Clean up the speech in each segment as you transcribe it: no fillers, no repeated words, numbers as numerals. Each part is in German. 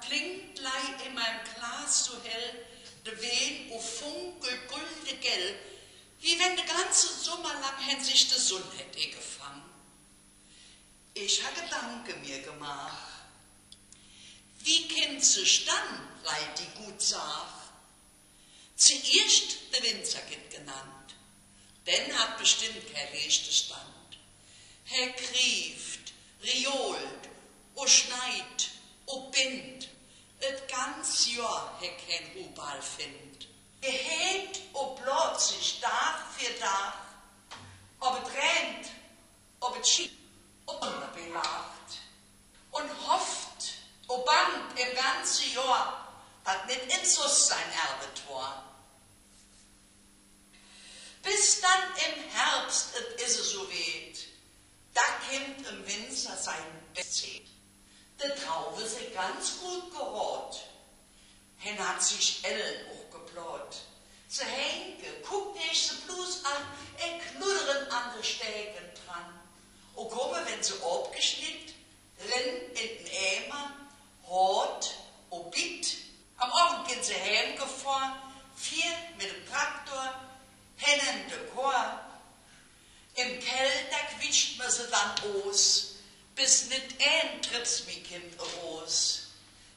klingt lei in meinem Glas so hell, de Wehen o Funkel gulde gell, wie wenn de ganze Sommer lang hen sich de Sonn hätte gefangen. Ich ha Gedanke mir gemacht, wie kind ze stand, lei die gut sag. Zuerst de Winzer get genannt, denn hat bestimmt kein rechte Stand. Herr krieft, riolt, o schneit, o bind, et ganz Jahr he kein Rubal find. Gehet o blot sich Tag für Tag, ob et rennt, ob et schiebt, ob et belacht, und hofft, o bangt im ganzen Jahr, dat nit in Sus sein Erbetor. Bis dann im Herbst et is es so weit, da kimmt im Winzer sein Bezeh. De Traube se ganz gut gerot. Hen hat sich Ellen auch geplot. Se Henke guckt ich se bloß an, knudderen an de Stägen dran. O komme, wenn se abgeschnitten, rinn in den Eimer, hort, o bitt. Am Abend gehen se heimgefahren, vier mit dem Traktor, hennen de Chor. Im Keller, da quitscht man se dann aus, bis nit ein Trips wie Kind raus.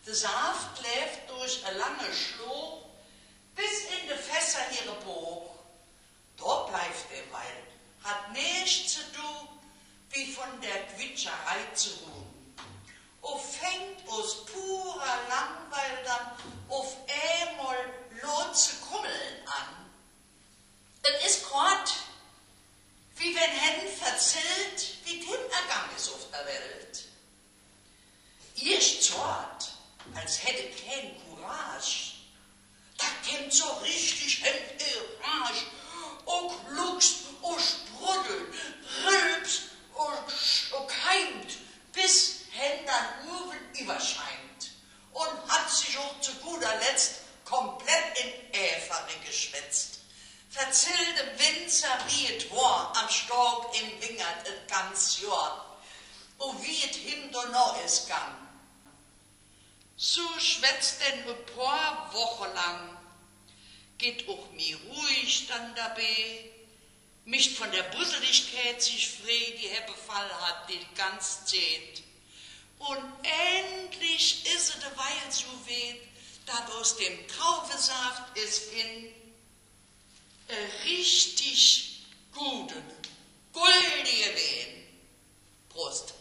Der Saft läuft durch eine lange Schluch, bis in de Fässer ihre Buch. Dort bleibt der Wein, hat nichts zu tun, wie von der Quitscherei zu ruhen. O fängt aus purer Langweil dann auf einmal lot zu krummeln an. Das ist grad, wie wenn hen verzählt, wie Tim ergangen ist auf der Welt. Erst zort, als hätte kein Courage, da kämmt so richtig hen Rage, o gluckst, o sprudelt, rülpst, o keimt, bis hen dann Uwen überscheint und hat sich auch zu guter Letzt komplett in Äfere geschwätzt. Verzählt dem Winzer, wie et war, am Stork im Wingert et ganz Jahr, o wie et him do no is gang. So schwätzt denn e paar Wochen lang, geht auch mir ruhig dann dabei, mich von der Busseligkeit sich frei, die er befallen hat, die ganz Zeit. Und endlich is es derweil so weit, dat aus dem Traubesaft is in richtig guten, guldige Wehen. Prost.